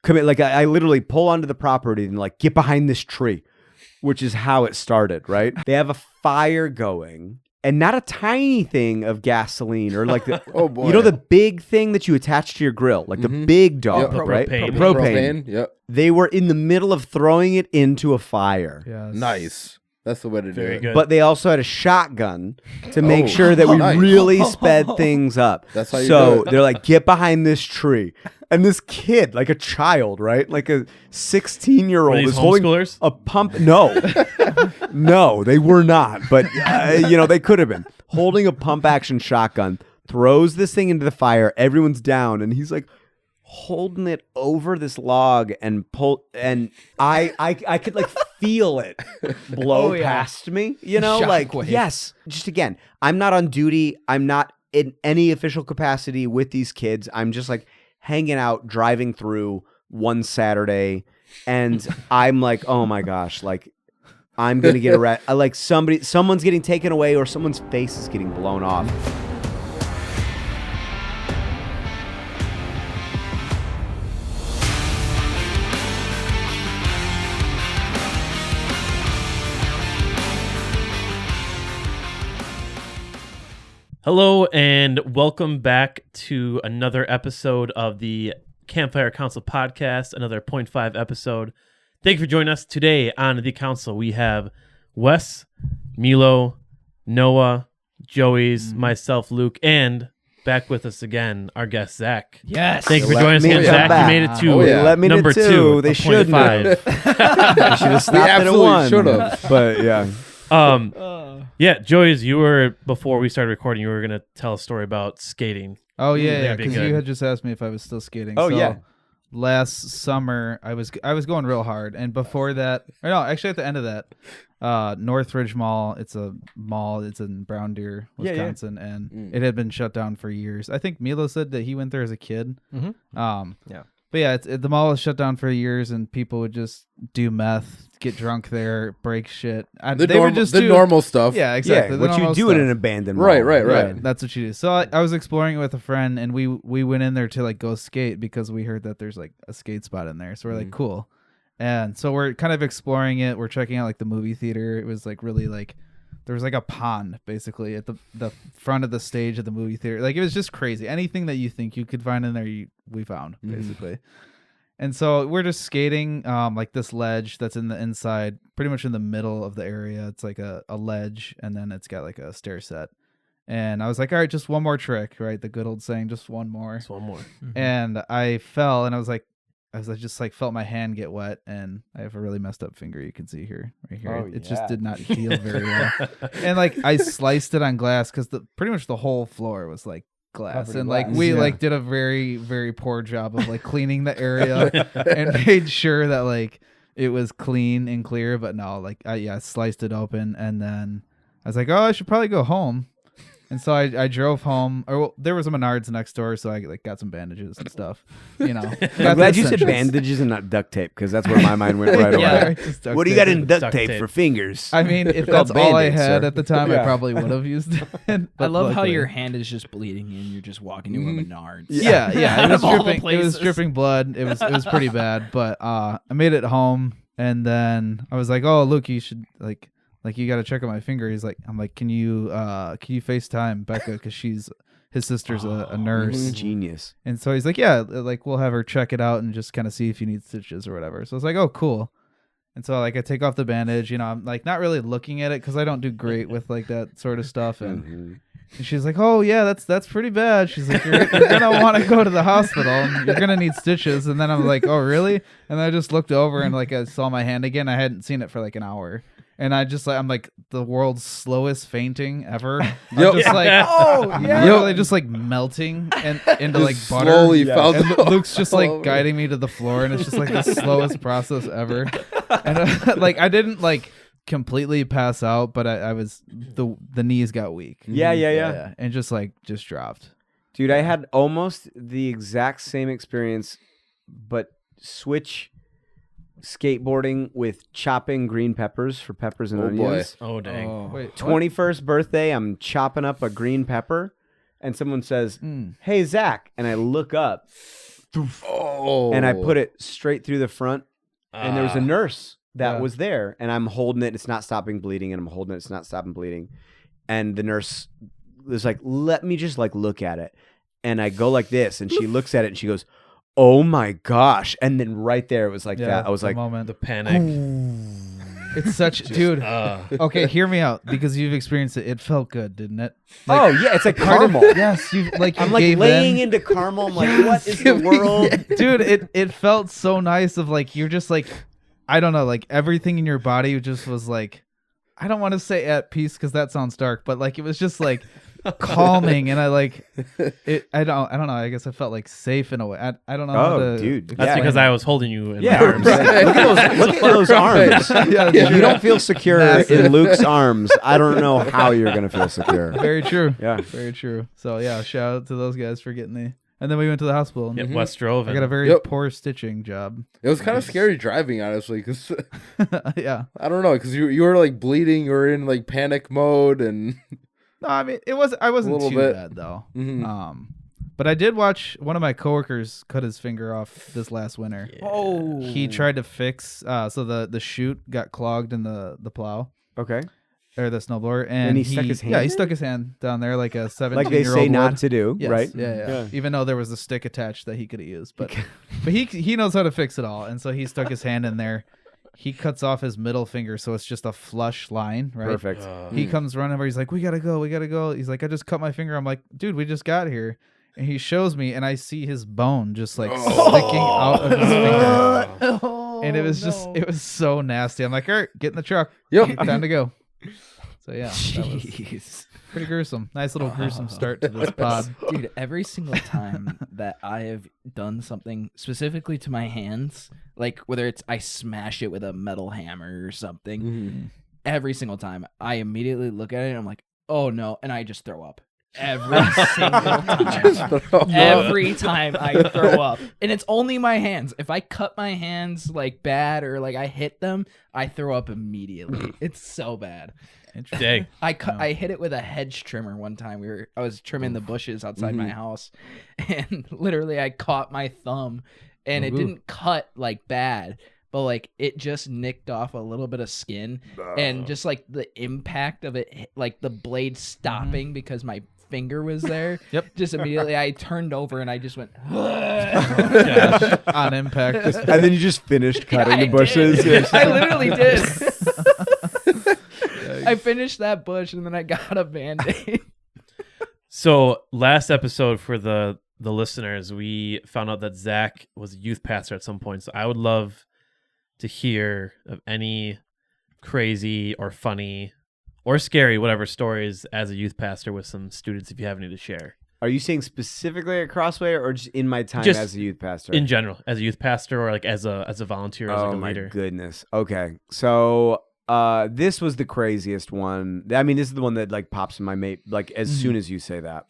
commit. Like I literally pull onto the property and like, get behind this tree, which is how it started, right? They have a fire going. And not a tiny thing of gasoline or like the, you know, the big thing that you attach to your grill, like the big dog, right? Propane. The propane. Yep. They were in the middle of throwing it into a fire. Yes. Nice. That's the way to do it. Good. But they also had a shotgun to make sure that we really sped things up. That's how you so do it. they're like, get behind this tree. And this kid, like a child, right? Like a 16-year-old is holding homeschoolers? a pump. No, no, they were not. But, they could have been. Holding a pump action shotgun, throws this thing into the fire. Everyone's down. And he's like holding it over this log and pull. And I could like feel it blow past me, Shockwave. yes. Just again, I'm not on duty. I'm not in any official capacity with these kids. I'm just like hanging out, driving through one Saturday, and I'm like, oh my gosh, like I'm gonna get arrested. Like someone's getting taken away, or someone's face is getting blown off. Hello and welcome back to another episode of the Campfire Council podcast, another 0.5 episode. Thank you for joining us today on the council. We have Wes, Milo, Noah, Joey's, myself, Luke, and back with us again, our guest, Zach. Yes. Thank you for joining us again, Zach. You made it to Let me number to 2. They should have. They should have stopped at absolutely 1. should have. But yeah. Yeah, Joey's, you were, before we started recording, you were going to tell a story about skating. Oh yeah, That'd be because good. you had just asked me if I was still skating. Oh, so yeah. Last summer I was going real hard, and before that, or no, actually at the end of that, Northridge Mall. It's a mall. It's in Brown Deer, Wisconsin, and it had been shut down for years. I think Milo said that he went there as a kid. But yeah, the mall was shut down for years, and people would just do meth, get drunk there, break shit. Normal stuff. Yeah, exactly. Yeah, the what you normal do in stuff. an abandoned mall. Right. That's what you do. So I was exploring it with a friend, and we went in there to like go skate because we heard that there's like a skate spot in there. So we're like, cool. And so we're kind of exploring it. We're checking out like the movie theater. It was like really like there was like a pond basically at the front of the stage of the movie theater. Like it was just crazy. Anything that you think you could find in there, we found basically. And so we're just skating like this ledge that's in the inside, pretty much in the middle of the area. It's like a ledge, and then it's got like a stair set. And I was like, all right, just one more trick, right? The good old saying, just one more. Just one more. And I fell, and I just like felt my hand get wet, and I have a really messed up finger. You can see right here. Oh, it just did not heal very well. And like I sliced it on glass because pretty much the whole floor was like glass, and like we like did a very, very poor job of like cleaning the area and made sure that like it was clean and clear. But no, like I sliced it open, and then I was like, oh, I should probably go home. And so I drove home, there was a Menards next door, so I like got some bandages and stuff. I'm glad you said bandages and not duct tape, because that's where my mind went right away. What do you got in duct tape for fingers? I mean, if that's all I had at the time, I probably would have used it. I love how your hand is just bleeding and you're just walking to a Menards. Yeah. It was dripping blood. It was pretty bad, but I made it home, and then I was like, oh, Luke, you should like you got to check out my finger. I'm like, can you FaceTime Becca, because his sister's a nurse. Genius. And so he's like, yeah, like we'll have her check it out and just kind of see if you need stitches or whatever. So I was like, oh, cool. And so like I take off the bandage, I'm like not really looking at it because I don't do great with like that sort of stuff. And she's like, oh yeah, that's pretty bad. She's like, you're gonna want to go to the hospital. And you're gonna need stitches. And then I'm like, oh really? And then I just looked over and like I saw my hand again. I hadn't seen it for like an hour. And I'm like the world's slowest fainting ever. I'm just like, literally just like melting and into like butter. Slowly fell and Luke's just like guiding me to the floor, and it's just like the slowest process ever. And like I didn't like completely pass out, but I was the knees got weak. Yeah. And just dropped. Dude, I had almost the exact same experience, but switch skateboarding with chopping green peppers for peppers and onions. Oh, dang. Oh, wait, 21st birthday, I'm chopping up a green pepper, and someone says, hey, Zach. And I look up and I put it straight through the front. And there was a nurse that was there, and I'm holding it. It's not stopping bleeding, and I'm holding it. It's not stopping bleeding. And the nurse was like, "Let me just like look at it." And I go like this, and she looks at it, and she goes, "Oh my gosh!" And then right there, it was like that. I was like, moment. The panic. It's such, dude. Okay, hear me out because you've experienced it. It felt good, didn't it? "Oh yeah, it's like caramel." Yes, you like. I'm like laying into caramel. I'm like, "What is the world?" Dude, it felt so nice. Of like you're just like, I don't know, like everything in your body just was like, I don't want to say at peace because that sounds dark, but like it was just like calming, and I like it. I don't know. I guess I felt like safe in a way. I don't know. how to dude, That's because I was holding you in my Yeah, arms. right. Look at those arms. If you don't feel secure in Luke's arms, I don't know how you're gonna feel secure. Very true. Yeah. Very true. So yeah, shout out to those guys for getting me. And then we went to the hospital. And West drove. I got a very poor stitching job. It was kind of scary driving, honestly, because Yeah. I don't know, because you were like bleeding, you were in like panic mode, and No, I mean I wasn't little too bit. bad though. Mhm. But I did watch one of my coworkers cut his finger off this last winter. Oh, He tried to fix so the chute got clogged in the plow Okay. or the snowblower, and he stuck his hand Yeah, he in? stuck his hand down there like a 17-year-old Like they say not would. to do, Yes, right? Yeah. Even though there was a stick attached that he could have used, but he knows how to fix it all, and so he stuck his hand in there. He cuts off his middle finger, so it's just a flush line, right? Perfect. He comes running over. He's like, "We gotta go." He's like, "I just cut my finger." I'm like, "Dude, we just got here." And he shows me, and I see his bone just like sticking out of his finger. And it was it was so nasty. I'm like, "All right, get in the truck. Yep. Time to go." So yeah, that was jeez. pretty gruesome. Nice little gruesome start to this pod. Dude, every single time that I have done something specifically to my hands, like whether it's I smash it with a metal hammer or something, every single time I immediately look at it and I'm like, oh no, and I just throw up. Every single time. Every time I throw up. And it's only my hands. If I cut my hands like bad or like I hit them, I throw up immediately. It's so bad. Dang. I hit it with a hedge trimmer one time. I was trimming the bushes outside my house, and literally I caught my thumb, and it didn't cut like bad, but like it just nicked off a little bit of skin, and just like the impact of it, like the blade stopping because my finger was there. Yep. Just immediately I turned over and I just went On impact. And then you just finished cutting the I bushes. did. I literally did. I finished that bush and then I got a Band-Aid. So last episode for the listeners, we found out that Zach was a youth pastor at some point. So I would love to hear of any crazy or funny or scary, whatever, stories as a youth pastor with some students, if you have any to share. Are you saying specifically at Crossway or just in my time Just as a youth pastor? In general, as a youth pastor or like as a volunteer, as like a my leader. goodness. Okay. So this was the craziest one. I mean, this is the one that like pops in my like as soon as you say that.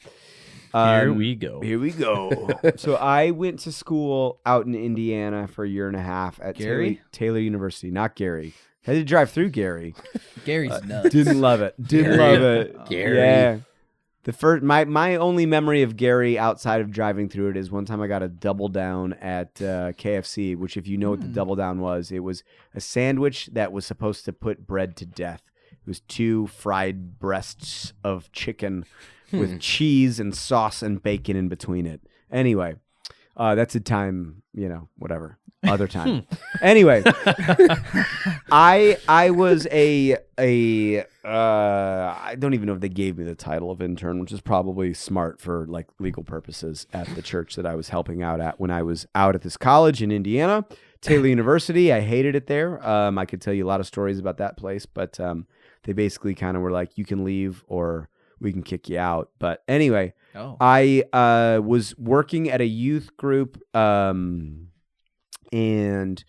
Here we go. Here we go. So I went to school out in Indiana for a year and a half at Taylor University, not Gary. Had to drive through Gary. Gary's nuts. Didn't love it. Didn't love it. Gary. Yeah. The first, my only memory of Gary outside of driving through it is one time I got a double down at KFC, which if you know what the double down was, it was a sandwich that was supposed to put bread to death. It was 2 fried breasts of chicken with cheese and sauce and bacon in between it. Anyway, that's a time, whatever. Other time. Anyway, I was I don't even know if they gave me the title of intern, which is probably smart for like legal purposes at the church that I was helping out at when I was out at this college in Indiana, Taylor University. I hated it there. I could tell you a lot of stories about that place, but they basically kind of were like, you can leave or we can kick you out. But anyway, I was working at a youth group, and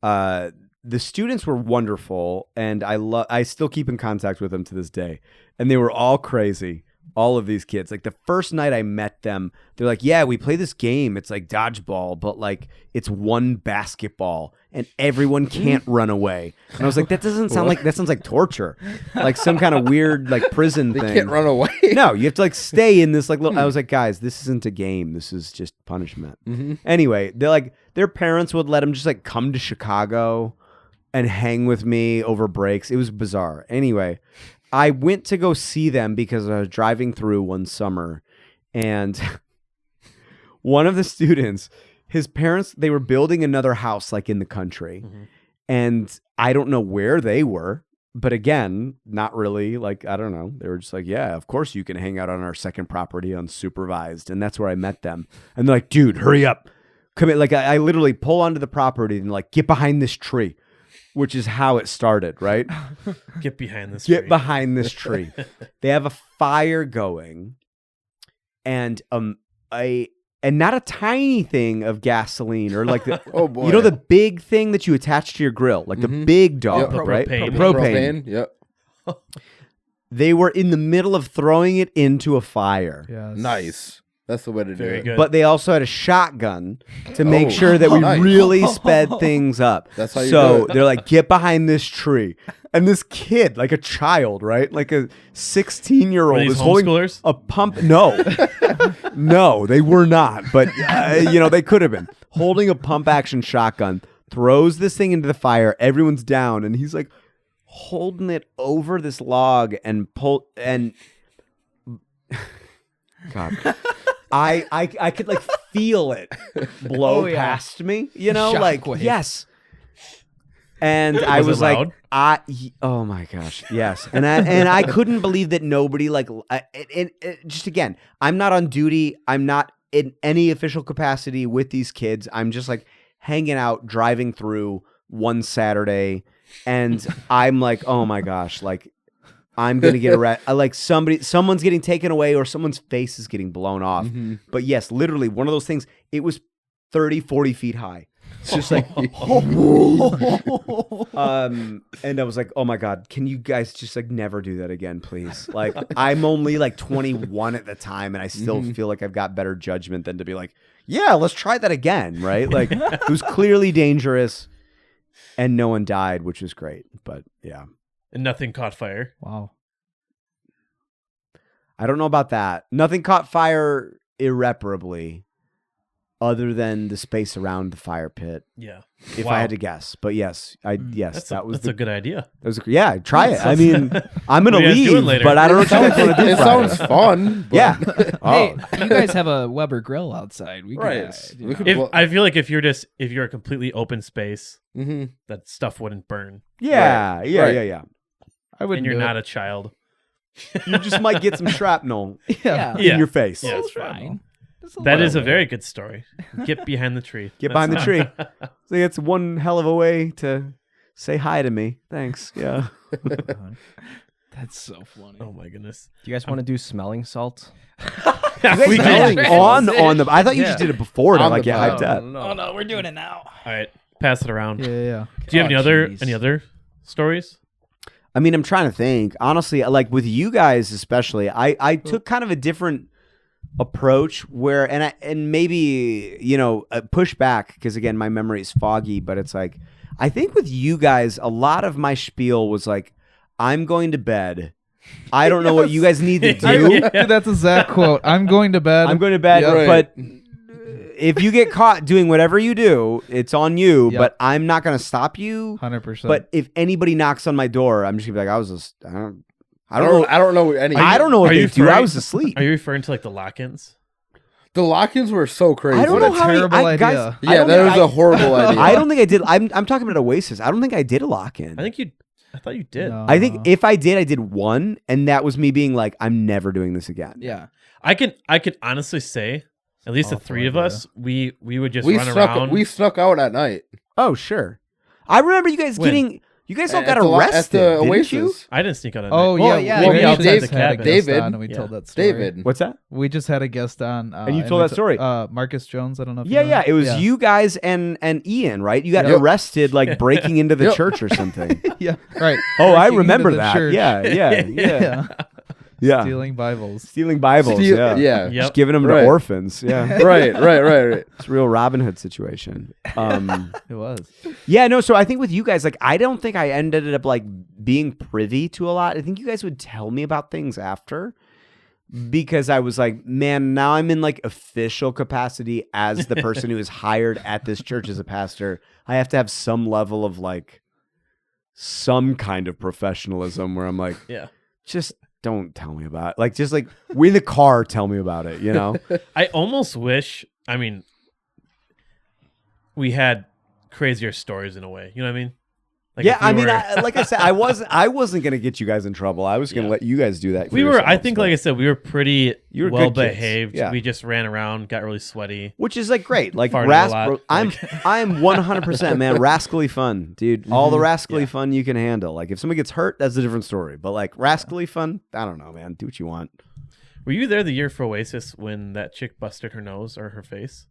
the students were wonderful, and I still keep in contact with them to this day. And they were all crazy, all of these kids. Like the first night I met them, they're like, yeah, we play this game. It's like dodgeball, but like it's one basketball and everyone can't run away. And I was like, that doesn't sound like, that sounds like torture. Like some kind of weird like prison They thing. can't run away. No, you have to like stay in this like little, I was like, guys, this isn't a game. This is just punishment. Anyway, they're like, their parents would let them just like come to Chicago and hang with me over breaks. It was bizarre. Anyway, I went to go see them because I was driving through one summer, and one of the students, his parents, they were building another house like in the country. And I don't know where they were, but again, not really. Like, I don't know. They were just like, yeah, of course you can hang out on our second property unsupervised. And that's where I met them. And they're like, dude, hurry up. Come in. Like, I literally pull onto the property and like, get behind this tree. Which is how it started, right? Get behind this. Get behind this tree. They have a fire going, and not a tiny thing of gasoline or like the Oh boy. you know the big thing that you attach to your grill, like the big dog, Yep. right? Propane. Propane. Yep. They were in the middle of throwing it into a fire. Yes. Nice. That's the way to do Very it. good. But they also had a shotgun to make Oh, sure that we nice. really sped things up. That's how you so do it. they're like, get behind this tree. And this kid, like a child, right? Like a 16-year-old Were these is holding homeschoolers? a pump. No. No, they were not. But, they could have been. Holding a pump action shotgun, throws this thing into the fire. Everyone's down. And he's like holding it over this log and God. I could like feel it blow Oh, yeah. past me, like Shockwave. yes. And I Was it was like, loud? oh my gosh, yes. And I couldn't believe that nobody just again, I'm not on duty. I'm not in any official capacity with these kids. I'm just like hanging out, driving through one Saturday, and I'm like, oh my gosh, like. I'm going to get arrested. Like someone's getting taken away or someone's face is getting blown off. But yes, literally one of those things, it was 30, 40 feet high. It's just like, and I was like, oh my God, can you guys just like never do that again, please? Like I'm only like 21 at the time and I still feel like I've got better judgment than to be like, yeah, let's try that again. Right. Like it was clearly dangerous and no one died, which was great. But yeah. And nothing caught fire. Wow. I don't know about that. Nothing caught fire irreparably other than the space around the fire pit, Yeah. if Wow. I had to guess. But yes, That's a good idea. yeah, try it. I mean, I'm going to What are you guys doing leave, later? but I don't know what you guys want to do It Friday. sounds fun. but- Yeah. Hey, Oh, you guys have a Weber grill outside. We Right. Could, We could- If Well- I feel like if you're a completely open space, Mhm. that stuff wouldn't burn, yeah, Right. yeah, Right. yeah. I wouldn't. and you're do not it. a child. You just might get some shrapnel Yeah. in your face. Yeah. That's it's fair. fine. That is a very good story. Get behind the tree. Get behind the tree. So it's one hell of a way to say hi to me. Thanks. Yeah. That's so funny. Oh my goodness. Do you guys want to do smelling salt? You guys We smelling did. on the. I thought you Yeah. just did it before to On like the get bottom. hyped up. Oh no, we're doing it now. All right, pass it around. Yeah. Do you have Oh, any other stories? I mean, I'm trying to think. Honestly, like with you guys especially, I took kind of a different approach where and maybe, push back because again, my memory is foggy, but it's like I think with you guys, a lot of my spiel was like, I'm going to bed. I don't know what you guys need to do. Yeah. Dude, that's a Zach quote. I'm going to bed. I'm going to bed, Yeah. but if you get caught doing whatever you do, it's on you, Yep. but I'm not going to stop you. 100%. But if anybody knocks on my door, I'm just going to be like, I I don't know. don't know any. I don't know what Are they you do. I referring- was asleep. Are you referring to like the lock-ins? The lock-ins were so crazy. I don't What know a how terrible I, guys, idea. I Yeah, don't that think was a horrible idea. I don't think I did. I'm talking about Oasis. I don't think I did a lock-in. I thought you did. No. I think if I did one, and that was me being like, I'm never doing this again. Yeah. I can honestly say, at least the Awful three of idea. us, we would just we run snuck. around. We snuck out at night. Oh, sure. I remember you guys When? you guys all At got the arrested, at the didn't Oasis. you? I didn't sneak out at Oh night. Well, yeah, yeah, we we just outside had the a cabin. guest David. on and we Yeah. told that story. David. What's that? We just had a guest on, And you told we that story. Marcus Jones. I don't know. If Yeah, you know yeah. him. It was you guys and Ian, right? You got Yep. arrested like breaking into the Yep. church or something. Yeah, right. Oh, I Breaking remember into the that. church. Yeah. Yeah. Yeah. Stealing Bibles. Stealing Bibles. Yeah. Yep. Just giving them Right. to orphans. Yeah. Right. It's a real Robin Hood situation. It was. Yeah, no, so I think with you guys, like, I don't think I ended up, like, being privy to a lot. I think you guys would tell me about things after because I was like, man, now I'm in, like, official capacity as the person who is hired at this church as a pastor. I have to have some level of, like, some kind of professionalism where I'm like, Yeah. just don't tell me about it. Like, just, like, we're in the car, tell me about it, you know? I almost wish, I mean, we had crazier stories in a way. You know what I mean? Like Yeah, if we I mean, were- like I said, I wasn't gonna get you guys in trouble. I was gonna Yeah. let you guys do that. for we were, I yourselves, think, but- like I said, we were pretty You were good well kids. behaved. Yeah. We just ran around, got really sweaty. which is like great. Like Farted a rascal. lot, I'm like- I'm 100% man. Rascally fun, dude. All the rascally Yeah. fun you can handle. Like if somebody gets hurt, that's a different story. But like rascally fun, I don't know, man. Do what you want. Were you there the year for Oasis when that chick busted her nose or her face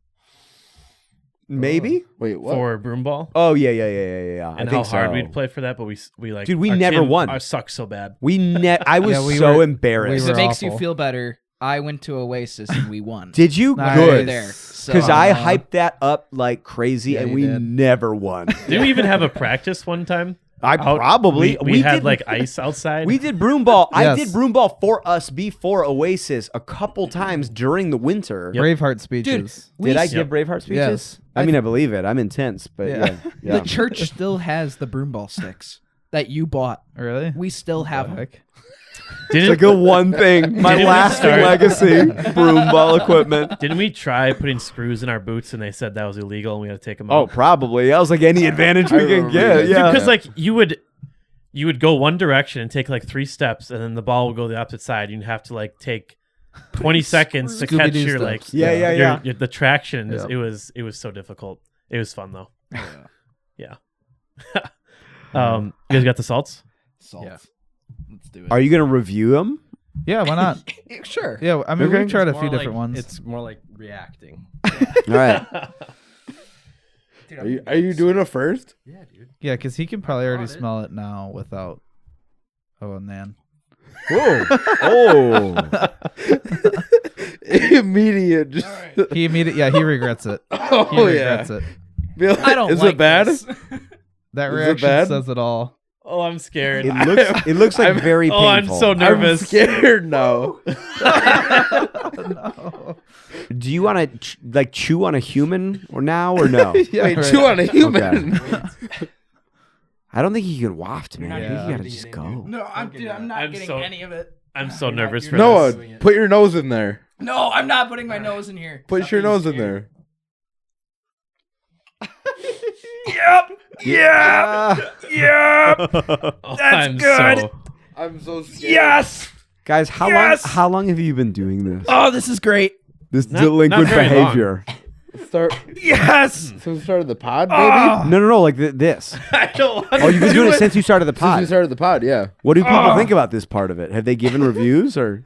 Maybe. Wait, what? for Broomball? Oh yeah. I And think how hard so. we'd play for that, but we like, Dude, we our never team- won. Our sucked so bad. I was Yeah, we so were- embarrassed. If we it were makes you awful. feel better, I went to Oasis and we won. Did you? Nice. Good. there. So, Because I hyped that up like crazy, Yeah, and you we did. never won. Did we even have a practice one time? I Out- probably we had did, like ice outside. we did broom ball. I Yes. did broom ball for us before Oasis a couple times during the winter. Braveheart speeches. Did I Yep. give Braveheart speeches? Yes. I mean, I believe it. I'm intense, but Yeah. yeah. The church still has the broomball sticks that you bought. Really? We still have them. Heck. It's like a one thing. My Didn't we lasting start- legacy: broom ball equipment. Didn't we try putting screws in our boots and they said that was illegal and we had to take them Oh, out? probably. That was like any advantage we I can remember get. that. Yeah. Because like you would go one direction and take like 3 steps and then the ball would go the opposite side. You'd have to like take 20 seconds to catch Scooby-Doo your like steps. Yeah. the traction. Yeah. It was so difficult. It was fun though. Yeah. You guys got the salts? Salt. Yeah. Let's do it. Are you gonna review them? Yeah, why not? Sure. Yeah, I mean, Okay. we've tried a It's few more different like- ones. It's more like reacting. All right. Dude, Are you doing it first? Yeah, dude. Yeah, because he can probably already bought it. smell it now without. Oh man. Whoa. Oh. Immediate. Just, He he regrets it. He oh yeah. regrets it. Be like, I don't Is like it bad? this. That Is it reaction bad? says it all. Oh, I'm scared. It looks like I'm- very Oh, I'm painful. so I'm nervous. scared now. No. Do you want to like chew on a human or now or no? Yeah, Wait, right. chew on a human. I don't think you can waft, man. I think Yeah. you gotta just go. No, I'm not I'm getting so- any of it. I'm so nervous for Noah, this. put your nose in there. No, I'm not putting my nose in here. Put your nose in there. Oh, I'm good. I'm so scared. Guys, how long have you been doing this? Oh, this is great. This Not delinquent very long. behavior. Start. Yes. So we started the pod, baby. No, like this. I don't want Oh, you've been doing it since you started the Since we pod. started the pod, yeah. What do people think about this part of it? Have they given reviews or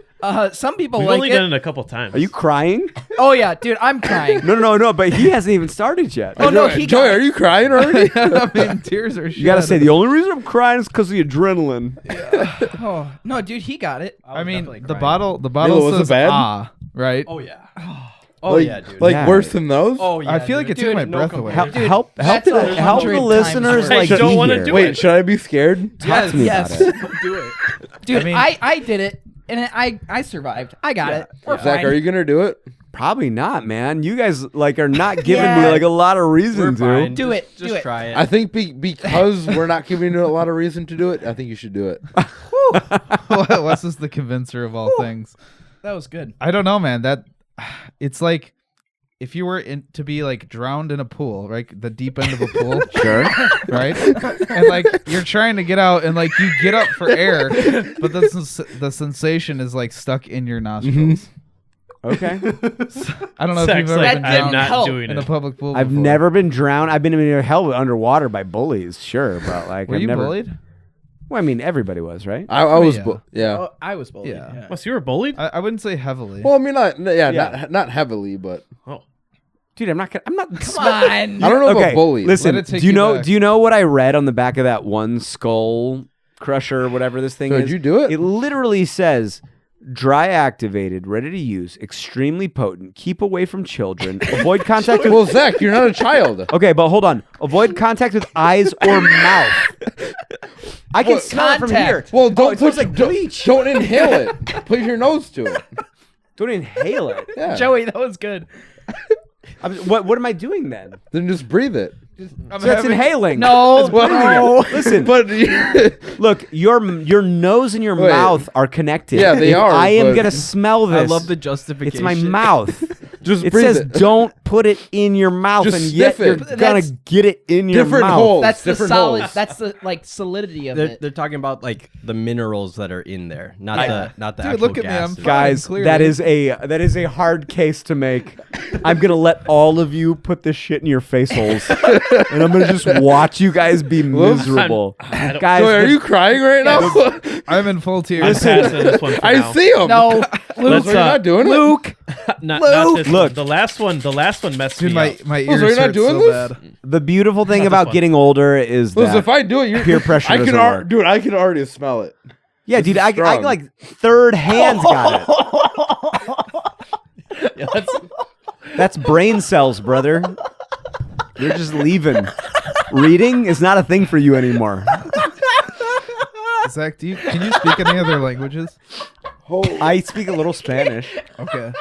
Some people We've like only it. done it a couple times. are you crying? Oh yeah, dude, I'm crying. No, but he hasn't even started yet. Oh no, he Joey, got are you crying already? I mean, tears are. You gotta say the only reason I'm crying is because of the adrenaline. Oh no, dude, he got it. I mean, definitely the crying. bottle was it says bad? ah, right? Oh yeah. Oh like, yeah, dude. Like Yeah. worse than those? oh yeah. I feel like dude. it took my Dude, no breath away. comparison. Dude, help that's the 100 the times listeners worse. like I don't be wanna here. do Wait, it. should I be scared? Talk to me Yes. about it. Do it. Dude, I mean- I did it, and I survived. I got it. We're Zach, fine. are you gonna do it? Probably not, man. You guys like are not giving Yeah. me like a lot of We're reason to. fine. Do it. Just Do it. try it. I think because we're not giving you a lot of reason to do it, I think you should do it. Wes is the convincer of all things. That was good. I don't know, man. That it's like if you were to be like drowned in a pool, right? The deep end of a pool, Sure. right? And like you're trying to get out, and like you get up for air, but the sensation is like stuck in your nostrils. Okay. I don't know if Sex, you've ever like, been I'm drowned not help doing in a it. public pool. I've before. never been drowned. I've been held underwater by bullies, sure, but like Were I've you never. bullied? Well, I mean, everybody was, right? I was, Yeah. yeah. Oh, I was bullied. Yeah. Yeah. Oh, so you were bullied? I wouldn't say heavily. Well, I mean, Yeah. not heavily, but Oh. Dude, I'm not. Come on. I don't know Okay, about bully. listen. Let it take Do you you know? back. Do you know what I read on the back of that one skull crusher, whatever this thing So is? did you do it? It literally says Dry activated, ready to use, extremely potent. Keep away from children. Avoid contact with. Well, Zach, you're not a child. Okay, but hold on. Avoid contact with eyes or mouth. I can What? smell it from here. Well, don't it smells like bleach. Don't inhale it. Put your nose to it. Don't inhale it. Yeah. Joey, that was good. What am I doing then? Then just breathe it. So that's inhaling. No, Well, Listen, but look, your nose and your Wait. mouth are connected. Yeah, they If are, I am but- gonna smell this. I love the justification. It's my mouth. just It breathe says it. don't put it in your mouth, Just and yet sniff you're it. gonna That's get it in your different mouth. holes. That's the different solid. holes. That's the like solidity of They're, it. they're talking about like the minerals that are in there, not the Dude, actual look at me, I'm gases. fine. Guys, Clearly. that is a hard case to make. I'm gonna let all of you put this shit in your face holes, and I'm gonna just watch you guys be miserable. I don't- Guys, Joey, are you crying right now? I'm in full I'm tears. passing this one for I now. see him. No, Let's, So you're not doing Luke. not Luke! this Look. one. The last one messed Dude, me my, up. my Oh, so ears you're not hurt doing so this? bad. the beautiful thing Not this about one. getting older is Listen, that if I do it, peer pressure I can doesn't work. dude, I can already smell it. Yeah, dude, is I strong. like third hands got it. Yeah, That's brain cells, brother. You're just leaving. Reading is not a thing for you anymore. Zach, can you speak any other languages? I speak a little Spanish. Okay.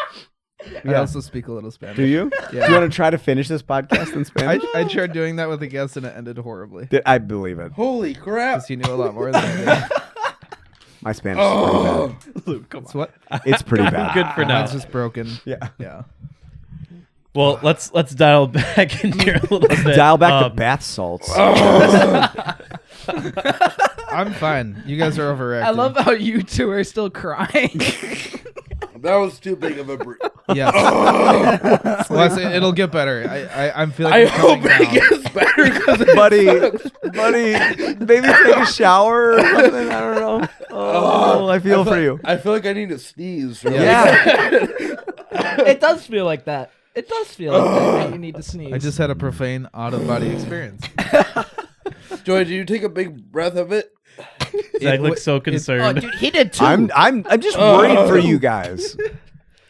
I Yeah. also speak a little Spanish. Do you? Yeah. Do you want to try to finish this podcast in Spanish? I tried doing that with a guest and it ended horribly. I believe it. Holy crap. Because he knew a lot more than I did. My Spanish is pretty Luke, come That's what? bad. It's pretty bad. Good for now. Mine's just broken. Yeah. Yeah. Well, let's dial back in here a little bit. Dial back the bath salts. I'm fine. You guys are overreacting. I love how you two are still crying. That was too big of a breeze. Yes. Well, it'll get better. I'm feeling. I it's coming hope it down. gets better because buddy, maybe take a shower or something. I don't know. Oh, I feel for you. I feel like I need to sneeze. Really. Yeah. It does feel like that. It does feel like that you need to sneeze. I just had a profane out-of-body experience. Joy, did you take a big breath of it? Zach looks so Oh, concerned. dude, he did too. I'm just worried for you guys.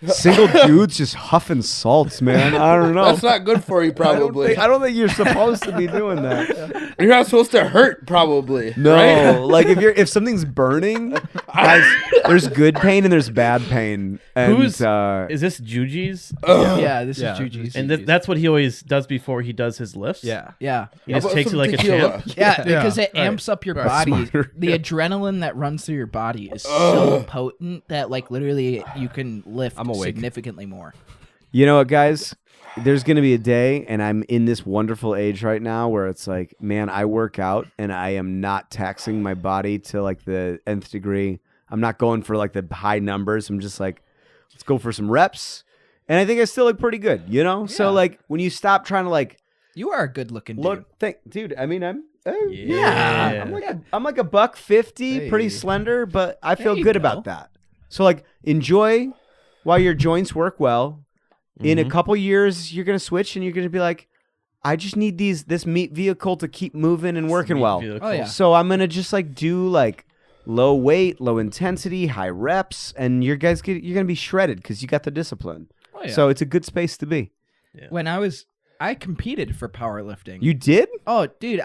Single dudes just huffing salts, man. I don't know. That's not good for you, probably. I don't think you're supposed to be doing that. You're not supposed to hurt, probably. No, right? like if something's burning, guys, there's good pain and there's bad pain. And, Who's is this Juji's? yeah, this Yeah. is Juji's. And that's what he always does before he does his lifts. Yeah. yeah. He just How about takes it some like tequila? a champ. Yeah, Yeah, because it right. amps up your Right, body. smarter. The adrenaline that runs through your body is so potent that like literally you can lift I'm awake. significantly more. You know what, guys? There's going to be a day, and I'm in this wonderful age right now where it's like, man, I work out, and I am not taxing my body to like the nth degree. I'm not going for like the high numbers. I'm just like, let's go for some reps. And I think I still look pretty good, you know? So like when you stop trying to like You are a good looking dude. look, dude, I mean, Yeah. I'm like $150, Hey. pretty slender, but I feel you good go. about that. So like enjoy while your joints work well. In a couple years, you're gonna switch and you're gonna be like, I just need this meat vehicle to keep moving and working well. Vehicle. Oh, yeah. So I'm gonna just like do like low weight, low intensity, high reps, and you're gonna be shredded because you got the discipline. Oh, yeah. So it's a good space to be. When I competed for powerlifting. You did, Oh, dude,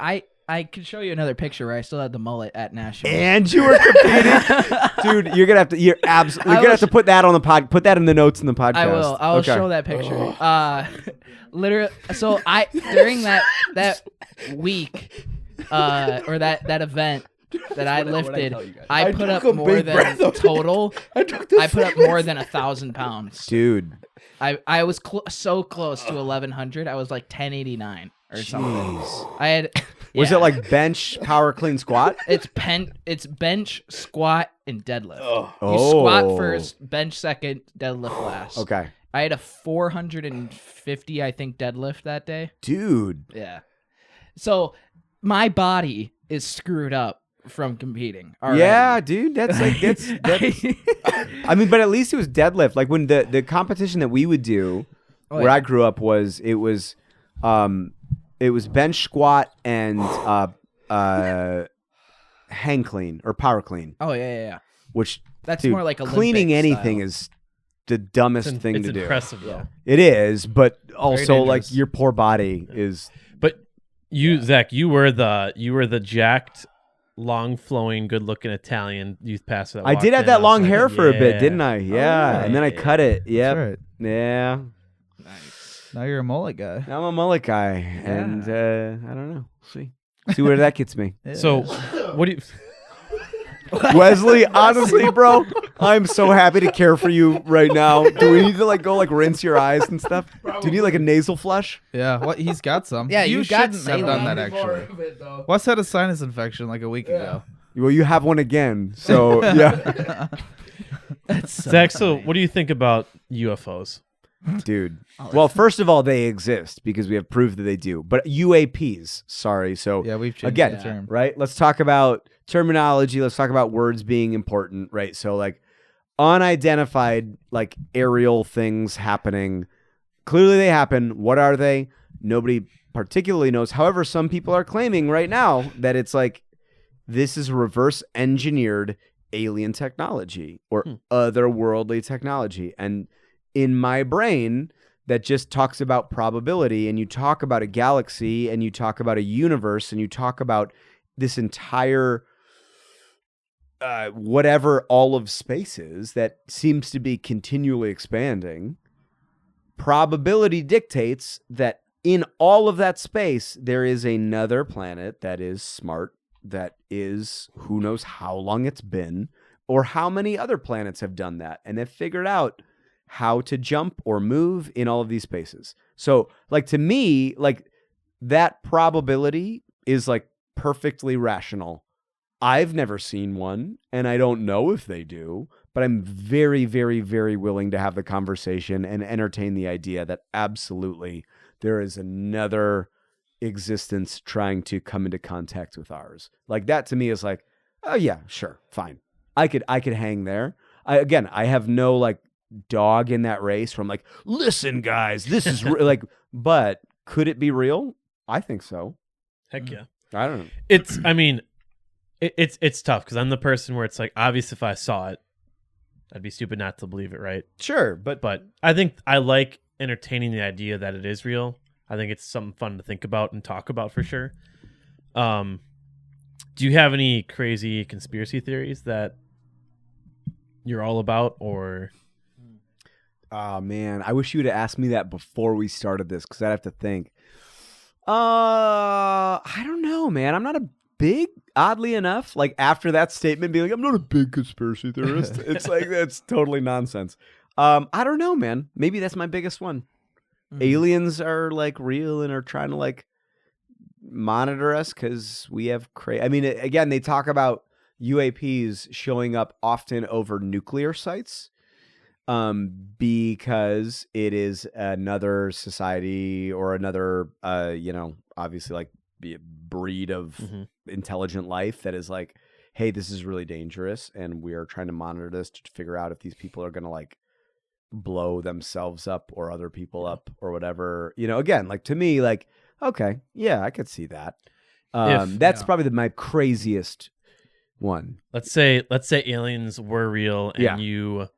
I could show you another picture where I still had the mullet at nationals. and you were competing, dude. You're gonna have to. You're absolutely. You're gonna have to put that on the pod. Put that in the notes in the podcast. I will. I'll Okay. show that picture. Literally. So during that week, or that event that I lifted, I put took up a more big than breath of it. total. I took this. I put up more than 1,000 pounds. dude. I was so close to 1,100. I was like 1089 or something. I had. Was yeah. it like bench, power, clean, squat? It's bench, squat, and deadlift. You Oh. squat first, bench second, deadlift last. Okay, I had a 450, I think, deadlift that day. dude. Yeah. So my body is screwed up from competing. already. Yeah, dude. That's like that's. I mean, but at least it was deadlift. Like when the competition that we would do, Oh, where yeah. I grew up was it was bench, squat, and hang clean or power clean, Oh yeah. which That's Dude, more like cleaning Olympic anything style. is the dumbest thing it's to do. impressive though. It is, but also like dangerous. your poor body is. But you, Zach, you were the jacked, long flowing, good looking Italian youth pastor. That I did walked have in. that I was long like, hair for a bit, yeah. didn't I? Yeah, and then I cut it. Yep. That's right. Yeah. Now you're a mullet guy. Now I'm a mullet guy, and I don't know. See where that gets me. Yeah. So, what do you? Wesley, honestly, bro, I'm so happy to care for you right now. Do we need to like go like rinse your eyes and stuff? Do you need like a nasal flush? yeah, what he's got some. Yeah, you you got shouldn't have done that actually. Wes had a sinus infection like a week ago. Well, you have one again, so yeah, Zach, so what do you think about UFOs? dude. Well, first of all, they exist because we have proof that they do. But UAPs, sorry. So Yeah, we've changed again, the term. right? Let's talk about terminology. Let's talk about words being important, right? So like unidentified, like aerial things happening. Clearly they happen. What are they? Nobody particularly knows. However, some people are claiming right now that it's like this is reverse engineered alien technology or otherworldly technology. And in my brain, that just talks about probability, and you talk about a galaxy, and you talk about a universe, and you talk about this entire whatever all of space is that seems to be continually expanding. Probability dictates that in all of that space, there is another planet that is smart, that is who knows how long it's been, or how many other planets have done that and have figured out how to jump or move in all of these spaces. So, like, to me, like, that probability is like perfectly rational. I've never seen one, and I don't know if they do, but I'm very, very, very willing to have the conversation and entertain the idea that absolutely there is another existence trying to come into contact with ours. Like, that to me is like, oh yeah, sure, fine. I could hang there. I have no like dog in that race from like, listen guys, this is like, but could it be real? I think so. Heck yeah. I don't know. It's tough because I'm the person where it's like, obvious if I saw it, I'd be stupid not to believe it, right? Sure, but I think I like entertaining the idea that it is real. I think it's something fun to think about and talk about for sure. Do you have any crazy conspiracy theories that you're all about, or? Oh man, I wish you would have asked me that before we started this because I'd have to think. I don't know, man. I'm not a big, oddly enough, like after that statement being like, I'm not a big conspiracy theorist. It's like, that's totally nonsense. I don't know, man. Maybe that's my biggest one. Aliens are like real and are trying to like monitor us because we have I mean, again, they talk about UAPs showing up often over nuclear sites. Because it is another society or another, obviously like a breed of intelligent life that is like, hey, this is really dangerous, and we are trying to monitor this to figure out if these people are going to like blow themselves up or other people up or whatever. Again, like to me, like, okay, yeah, I could see that. That's probably my craziest one. Let's say aliens were real and you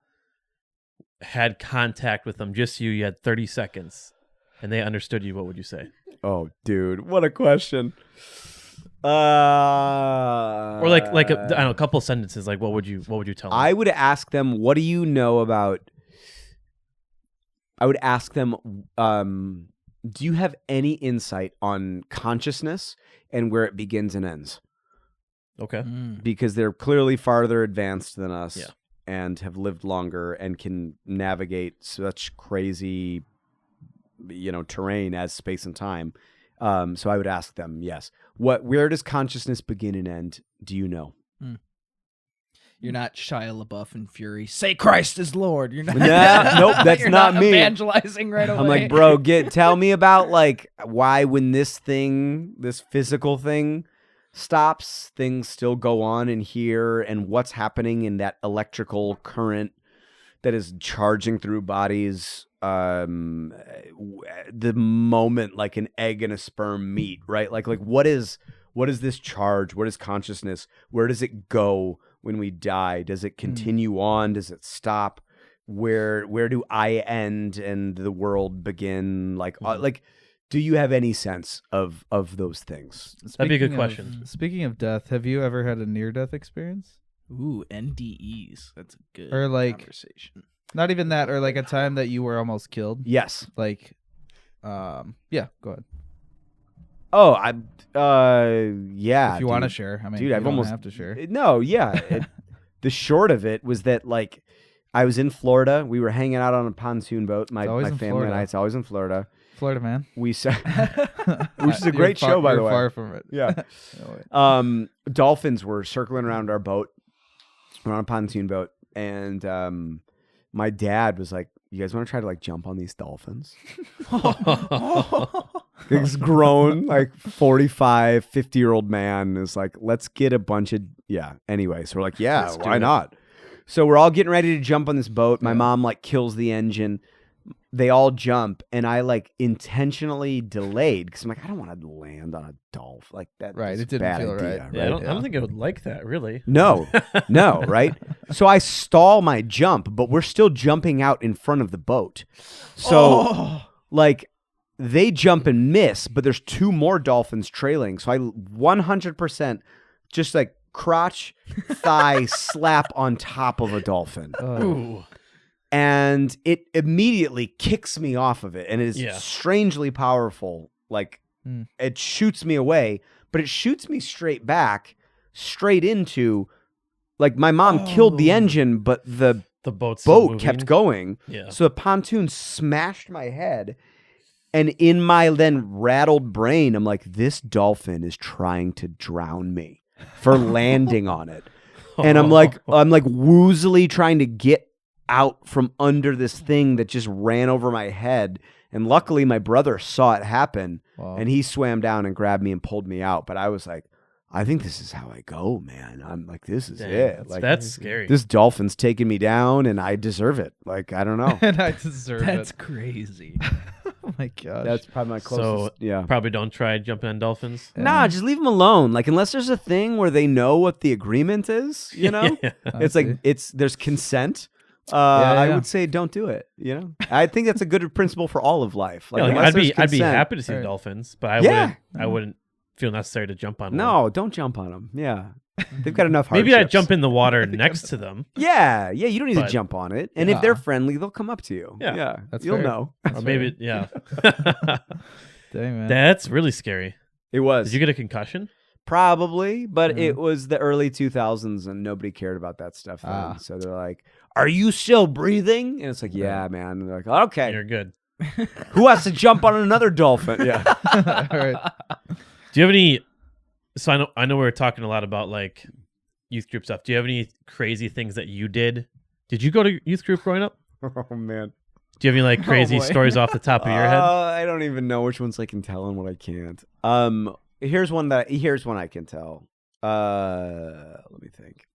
had contact with them, just you had 30 seconds and they understood you. What would you say? Oh, dude, what a question. Or like a couple sentences. Like, what would you tell them? I would ask them, what do you know about? I would ask them, do you have any insight on consciousness and where it begins and ends? Okay. Because they're clearly farther advanced than us. Yeah. And have lived longer and can navigate such crazy, terrain as space and time. So I would ask them, yes, where does consciousness begin and end? Do you know? You're not Shia LaBeouf and Fury. Say Christ is Lord. You're not. Nope, that's You're not me. Evangelizing right away. I'm like, bro, tell me about like why when this physical thing stops, things still go on in here, and what's happening in that electrical current that is charging through bodies the moment like an egg and a sperm meet, right? Like what is this charge? What is consciousness? Where does it go when we die? Does it continue on? Does it stop? Where do I end and the world begin? Like do you have any sense of those things? That'd be a good Speaking question. Speaking of death, have you ever had a near-death experience? Ooh, NDEs. That's a good Or, like- conversation. Not even that, or like a time that you were almost killed. Yes. Like, yeah, go ahead. Oh, yeah. If you want to dude. share, I mean, Dude, you I've don't almost have to share. No, yeah. The short of it was that like I was in Florida. We were hanging out on a pontoon boat. My always my in family Florida. and I. It's always in Florida. Florida man, We saw, which is a great You're show, by the you're way. Far from it. Yeah. No way. Dolphins were circling around our boat. We're on a pontoon boat, and my dad was like, "You guys want to try to like jump on these dolphins?" This grown, like 45, 50-year-old man is like, "Let's get a bunch of Anyway, so we're like, "Yeah, Let's do why it." not?" So we're all getting ready to jump on this boat. My mom like kills the engine. They all jump, and I like intentionally delayed because I'm like, I don't want to land on a dolphin like that. Right, is it a didn't bad feel idea, right. Yeah, I don't think I would like that, really. No, right? So I stall my jump, but we're still jumping out in front of the boat. So, like, they jump and miss, but there's two more dolphins trailing. So I 100% just like crotch, thigh slap on top of a dolphin. Ooh. And it immediately kicks me off of it. And it is strangely powerful. Like, it shoots me away, but it shoots me straight back, straight into, like, my mom killed the engine, but the boat's still boat moving. kept going. Yeah. So the pontoon smashed my head. And in my then rattled brain, I'm like, this dolphin is trying to drown me for landing on it. And I'm like woozily trying to get out from under this thing that just ran over my head. And luckily my brother saw it happen. Wow. And he swam down and grabbed me and pulled me out. But I was like, I think this is how I go, man. I'm like, this is Dang, it. Like, that's scary. this dolphin's taking me down and I deserve it. Like, I don't know. And I deserve That's it. crazy. Oh my gosh. That's probably my closest. So probably don't try jumping on dolphins. Nah, just leave them alone. Like, unless there's a thing where they know what the agreement is, you know? Yeah. It's I like there's consent. Yeah. I would say don't do it. You know, I think that's a good principle for all of life. Like, Yeah, like, unless I'd be there's consent- happy to see Right. dolphins, but I wouldn't feel necessary to jump on one. No, don't jump on them. Yeah, they've got enough. Maybe I'd hardships. jump in the water next to them. Yeah, you don't need to But- jump on it. And if they're Yeah. friendly, they'll come up to you. Yeah, that's you'll fair. know. Or maybe, yeah. Dang, man. That's really scary. It was Did you get a concussion? probably, but Yeah. it was the early 2000s, and nobody cared about that stuff then. Ah. So they're like, "Are you still breathing?" And it's like, "Yeah, man." And they're like, "Okay, You're good. who has to jump on another dolphin?" Yeah. All right. Do you have any? So I know we were talking a lot about like youth group stuff. Do you have any crazy things that you did? Did you go to youth group growing up? Oh man. Do you have any like crazy boy. stories off the top of your head? I don't even know which ones I can tell and what I can't. Here's one I can tell. Let me think.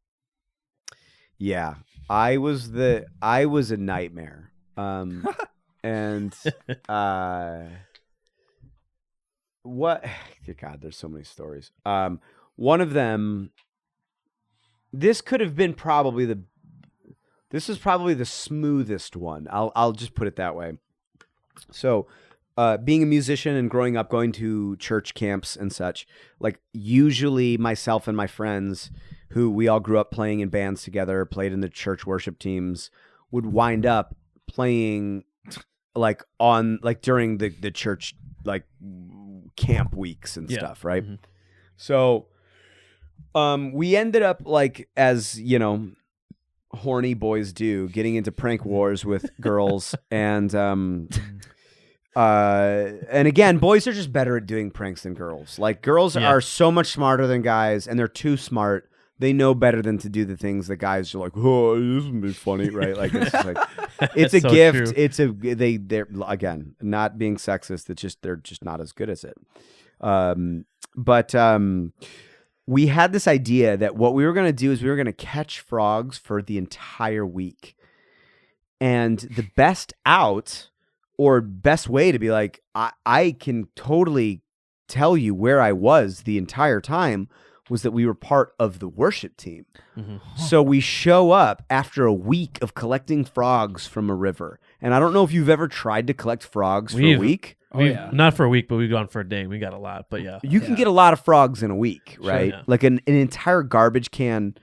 Yeah, I was a nightmare. And what? God, there's so many stories. One of them. This could have been This is probably the smoothest one. I'll just put it that way. So, being a musician and growing up, going to church camps and such, like usually myself and my friends, who we all grew up playing in bands together, played in the church worship teams, would wind up playing during the church like camp weeks and stuff, right? Mhm. So, we ended up like, as you know, horny boys do, getting into prank wars with girls, and again, boys are just better at doing pranks than girls. Like, girls are so much smarter than guys, and they're too smart. They know better than to do the things that guys are like, "Oh, this would be funny," right? Like, it's just like, it's a So gift. true. They're again, not being sexist. It's just they're just not as good as it. But we had this idea that what we were going to do is we were going to catch frogs for the entire week. And the best out or best way to be like, I can totally tell you where I was the entire time was that we were part of the worship team. Mhm. So we show up after a week of collecting frogs from a river. And I don't know if you've ever tried to collect frogs for a We've- week. Not for a week, but we've gone for a day. We got a lot, but yeah. You can get a lot of frogs in a week, Sure, right? yeah. Like an entire garbage can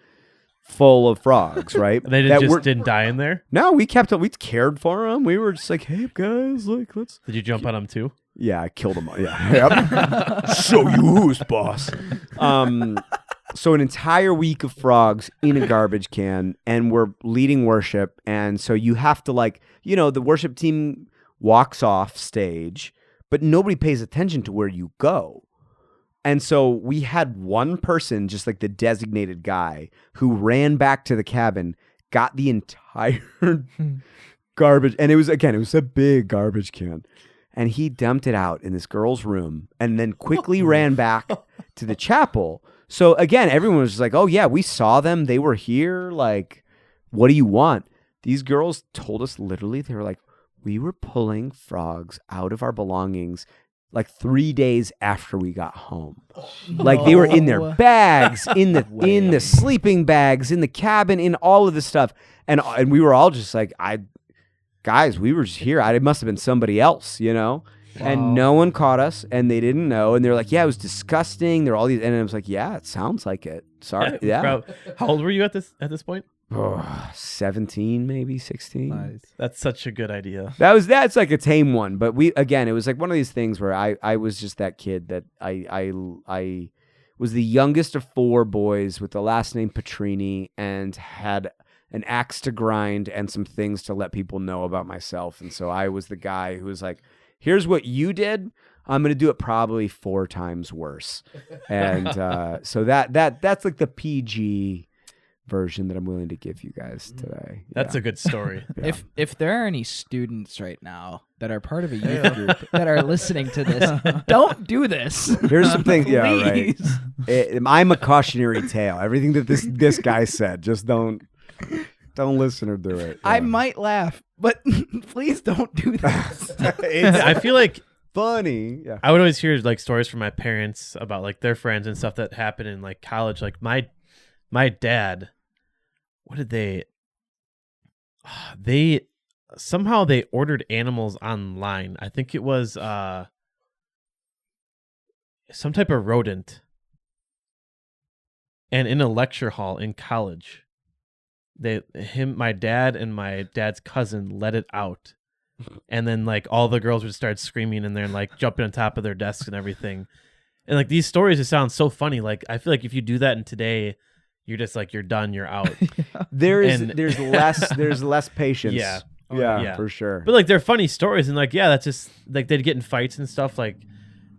full of frogs, right? They That just were- didn't die in there. No, we cared for them. We were just like, hey guys, like let's. Did you jump on them too? Yeah, I killed them. Yeah, yep. Show you who's boss. So an entire week of frogs in a garbage can, and we're leading worship, and so you have to the worship team walks off stage, but nobody pays attention to where you go. And so we had one person, just like the designated guy, who ran back to the cabin, got the entire garbage. And it was a big garbage can. And he dumped it out in this girl's room and then quickly ran back to the chapel. So again, everyone was just like, oh yeah, we saw them. They were here. Like, what do you want? These girls told us literally, they were like, we were pulling frogs out of our belongings like 3 days after we got home. Like they were in their bags, in the sleeping bags, in the cabin, in all of this stuff. And we were all just like, guys, we were just here. It must have been somebody else, And no one caught us, and they didn't know. And they're like, yeah, it was disgusting. There were all these, and I was like, yeah, it sounds like it. Sorry, yeah. Bro, how old were you at this point? 17, maybe 16. Nice. That's such a good idea. That's like a tame one, but it was like one of these things where I was just that kid that I was the youngest of 4 boys with the last name Petrini and had an axe to grind and some things to let people know about myself. And so I was the guy who was like, here's what you did. I'm going to do it probably 4 times worse. And so that's like the PG version that I'm willing to give you guys today. That's a good story. Yeah. If there are any students right now that are part of a youth group that are listening to this, don't do this. Here's some things. Yeah, right. Please. I'm a cautionary tale. Everything that this guy said, just don't listen or do it. I Yeah. might laugh, but please don't do this. I feel like Funny. Yeah. I would always hear like stories from my parents about like their friends and stuff that happened in like college. Like my dad, what did they somehow they ordered animals online. I think it was some type of rodent. And in a lecture hall in college, my dad and my dad's cousin let it out. And then like all the girls would start screaming in there and like jumping on top of their desks and everything. And like these stories just sound so funny. Like I feel like if you do that in today, you're just like you're done, you're out. There's And- there's less patience. Yeah. Yeah, for sure. But like they're funny stories, and like that's just like they'd get in fights and stuff. Like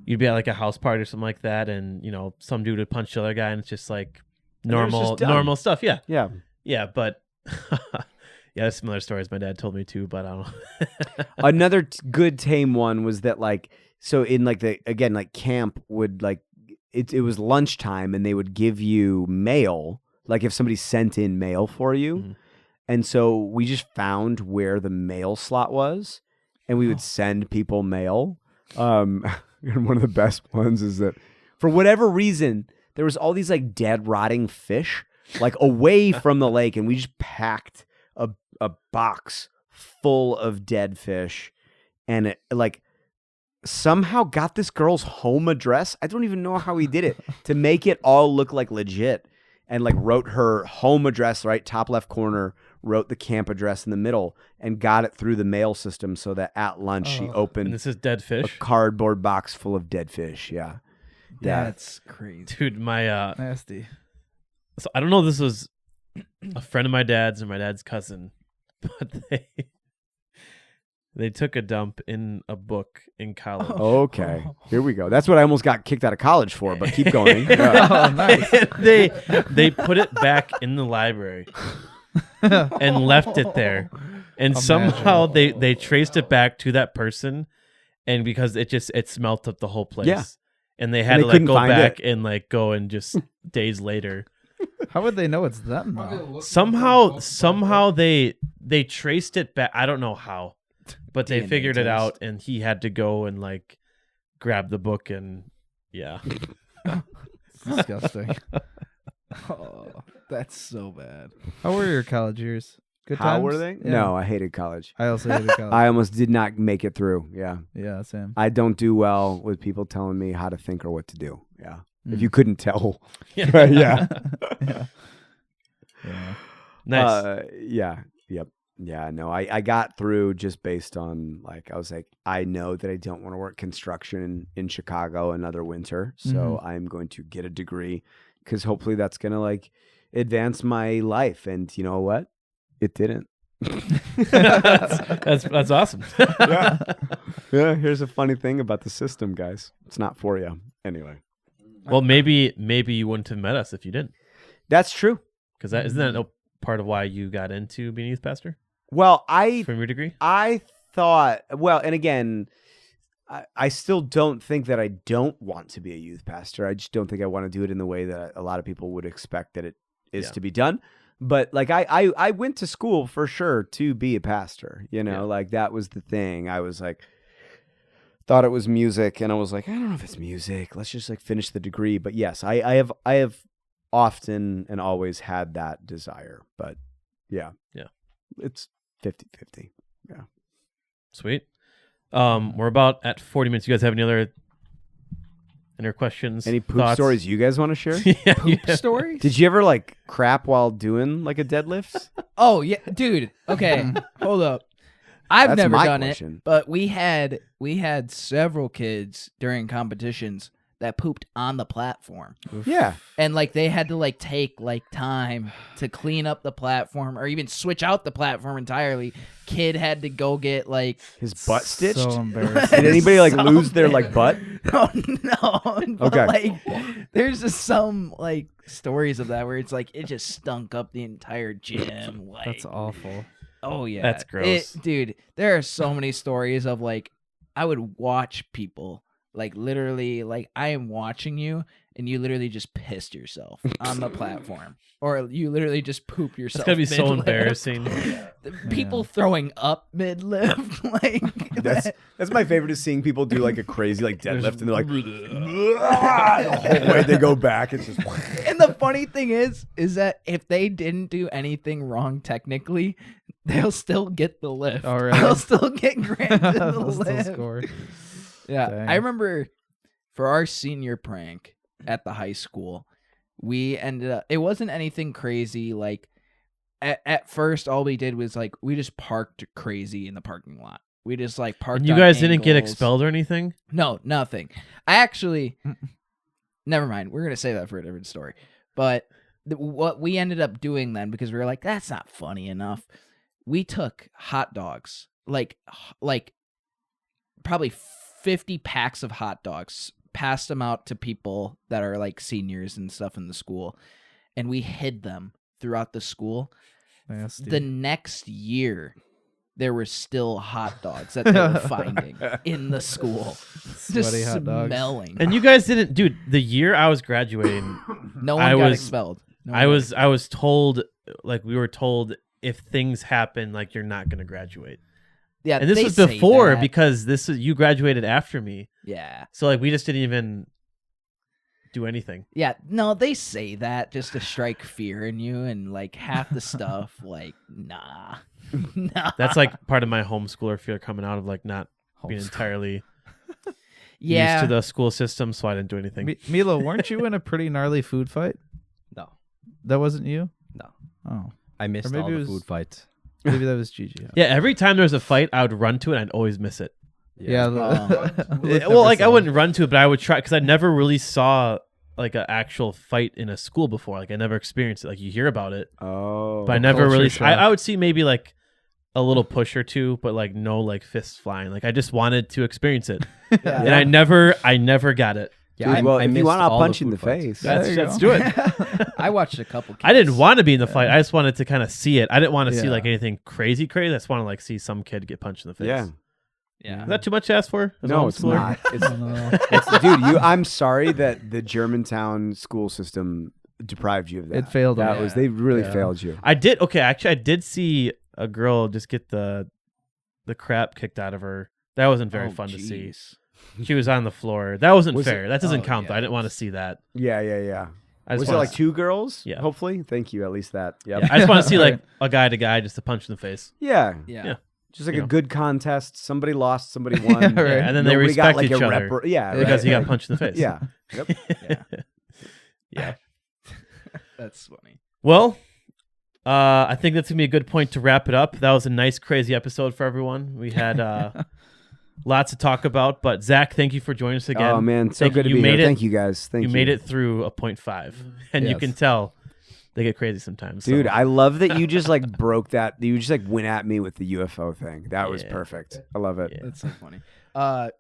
you'd be at like a house party or something like that, and some dude would punch the other guy, and it's just like And it was normal just done. normal stuff. Yeah, Yeah. but there's some other stories my dad told me too, but I don't know. Another good tame one was that so in camp would it was lunchtime and they would give you mail, like if somebody sent in mail for you. Mhm. And so we just found where the mail slot was and we would send people mail. And one of the best ones is that for whatever reason, there was all these like dead rotting fish like away from the lake, and we just packed a box full of dead fish, and it like somehow got this girl's home address. I don't even know how he did it to make it all look like legit, and like wrote her home address right top left corner, wrote the camp address in the middle, and got it through the mail system so that at lunch she And opened this is dead a fish, cardboard box full of dead fish. Yeah. That's crazy. dude. My Nasty. so I don't know if this was a friend of my dad's or my dad's cousin, but they took a dump in a book in college. Okay. Here we go. That's what I almost got kicked out of college for, but keep going. Yeah. Oh, nice. they put it back in the library and left it there, and somehow they traced it back to that person, and because it smelt up the whole place. Yeah. And they had And to they like couldn't go find back it. and like go and just days later. How would they know it's them though? Somehow they traced it back. I don't know how, but they DNA figured it test. out, and he had to go and like grab the book, and yeah. disgusting. Oh, that's so bad. How were your college years? Good How times? were they? Yeah. No, I hated college. I also hated college. I almost did not make it through. Yeah. Yeah, same. I don't do well with people telling me how to think or what to do. Yeah. If Mm. you couldn't tell. Yeah. Yeah. Yeah. Yeah. Nice. Yeah. Yep. Yeah. No, I got through just based on like, I was like, I know that I don't want to work construction in Chicago another winter. So I'm going to get a degree because hopefully that's going to like advance my life. And you know what? It didn't. That's awesome. Yeah. Yeah. Here's a funny thing about the system, guys. It's not for you. Anyway. Well, maybe you wouldn't have met us if you didn't, That's true. because that isn't that a part of why you got into being a youth pastor Well, from your degree. I thought, well, and again, I still don't think that I don't want to be a youth pastor. I just don't think I want to do it in the way that a lot of people would expect that it is to be done. But like I went to school for sure to be a pastor, you know, like that was the thing. I was like, thought it was music, and I was like, I don't know if it's music. Let's just like finish the degree. But yes, I have often and always had that desire. But yeah, it's 50-50. Yeah. Sweet. We're about at 40 minutes. You guys have any other questions? Any poop thoughts? stories you guys want to share? Yeah, Poop yeah. stories? Did you ever like crap while doing like a deadlift? Oh yeah, dude. Okay, hold up. I've That's never my done question. it, but we had several kids during competitions that pooped on the platform, Yeah. and like they had to like take like time to clean up the platform or even switch out the platform entirely. Kid had to go get like His butt stitched? So embarrassing. Did anybody like lose their like butt? Oh no! But, Okay. like, there's just some like stories of that where it's like it just stunk up the entire gym. Like, That's awful. oh yeah, That's gross. dude. There are so many stories of like I would watch people like literally like I am watching you and you literally just pissed yourself on the platform, or you literally just poop yourself. It's gonna be so mid-lift. embarrassing. The people throwing up mid lift, like That's my favorite, is seeing people do like a crazy like deadlift and they're like the whole way they go back. It's just And the funny thing is that if they didn't do anything wrong technically, they'll still get the lift. Oh, really? They'll still get granted the They'll still lift. score. Yeah, Dang. I remember for our senior prank at the high school, we ended up. It wasn't anything crazy. Like at first, all we did was like we just parked crazy in the parking lot. We just like parked. And you on guys didn't get angles. expelled or anything? No, nothing. I actually, never mind. We're gonna say that for a different story. But what we ended up doing then, because we were like, that's not funny enough. We took hot dogs, like probably 50 packs of hot dogs, passed them out to people that are like seniors and stuff in the school, and we hid them throughout the school. Nasty. The next year, there were still hot dogs that they were finding in the school. Just Sweaty hot dogs. smelling. And you guys didn't, dude. The year I was graduating, No one I got was- expelled. No one I got was told, like we were told, if things happen, like you're not gonna graduate. Yeah, And this they was say before that. because you graduated after me, Yeah. so like we just didn't even do anything. Yeah, no, they say that just to strike fear in you, and like half the stuff, like, nah. Nah. That's like part of my homeschooler fear coming out of like not being entirely yeah. used to the school system, so I didn't do anything. Milo, weren't you in a pretty gnarly food fight? No, That wasn't you? no. Oh. I missed maybe all it the was- food fights. Maybe that was Gigi. Yeah, every time there was a fight, I would run to it and I'd always miss it. Yeah. Well, like I wouldn't run to it, but I would try because I never really saw like an actual fight in a school before. Like I never experienced it. Like you hear about it, oh. but I never culture really. shock. I would see maybe like a little push or two, but like no like fists flying. Like I just wanted to experience it, and I never got it. Yeah, Dude, well, I if you missed want, I'll all punch the you in the food fights. face. Let's you do it. I watched a couple kids. I didn't want to be in the fight. I just wanted to kind of see it. I didn't want to see Yeah. like anything crazy. I just want to like see some kid get punched in the face. Yeah. Yeah. Is that too much to ask for? as a No, it's homeschooler? not. It's, dude, I'm sorry that the Germantown school system deprived you of that. It failed That them. was they really Yeah. failed you. I did. Okay, actually, I did see a girl just get the crap kicked out of her. That wasn't very Oh, fun to see. jeez. She was on the floor. That wasn't Was fair. it- That doesn't Oh, count. Though. yeah, I didn't want to it's- see that. Yeah. I just Was it wanna like s- 2 girls? Yeah. Hopefully. Thank you. At least that. Yep. Yeah, I just want to see like a guy to guy just a punch in the face. Yeah. Yeah. Just like You a know. good contest. Somebody lost, somebody won. Right. Yeah, and then they Nobody respect got, like, each a other yeah, because right. he got punched in the face. Yeah. Yep. Yeah. Yeah. That's funny. Well, I think that's gonna be a good point to wrap it up. That was a nice, crazy episode for everyone. We had lots to talk about. But Zach, thank you for joining us again. Oh man, so Thank good you. to You be made here. it. Thank you guys. Thank you. You made it through a 0.5, and you Yes. can tell they get crazy sometimes. Dude, so. I love that you just like broke that. You just like went at me with the UFO thing. That was Yeah. perfect. I love it. Yeah. That's so funny.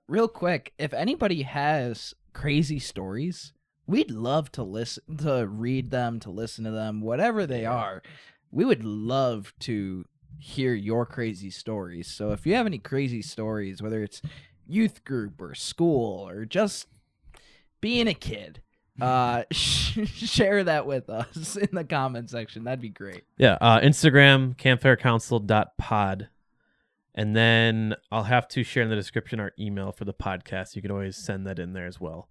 Real quick, if anybody has crazy stories, we'd love to listen, to read them, to listen to them, whatever they are. We would love to hear your crazy stories. So if you have any crazy stories, whether it's youth group or school or just being a kid, share that with us in the comment section. That'd be great. Yeah, Instagram, campfirecouncil.pod. And then I'll have to share in the description our email for the podcast. You can always send that in there as well.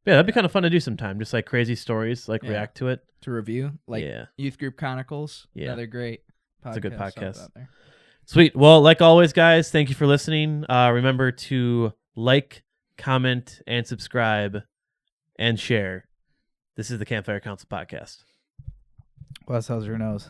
Yeah, that'd be kind of fun to do sometime. Just like crazy stories, like Yeah. react to it. To review, like Yeah. Youth Group Chronicles. Yeah. Another great podcast. It's a good out podcast. there. Sweet. Well, like always, guys, thank you for listening. Remember to like, comment, and subscribe and share. This is the Campfire Council Podcast. Wes, how's your nose?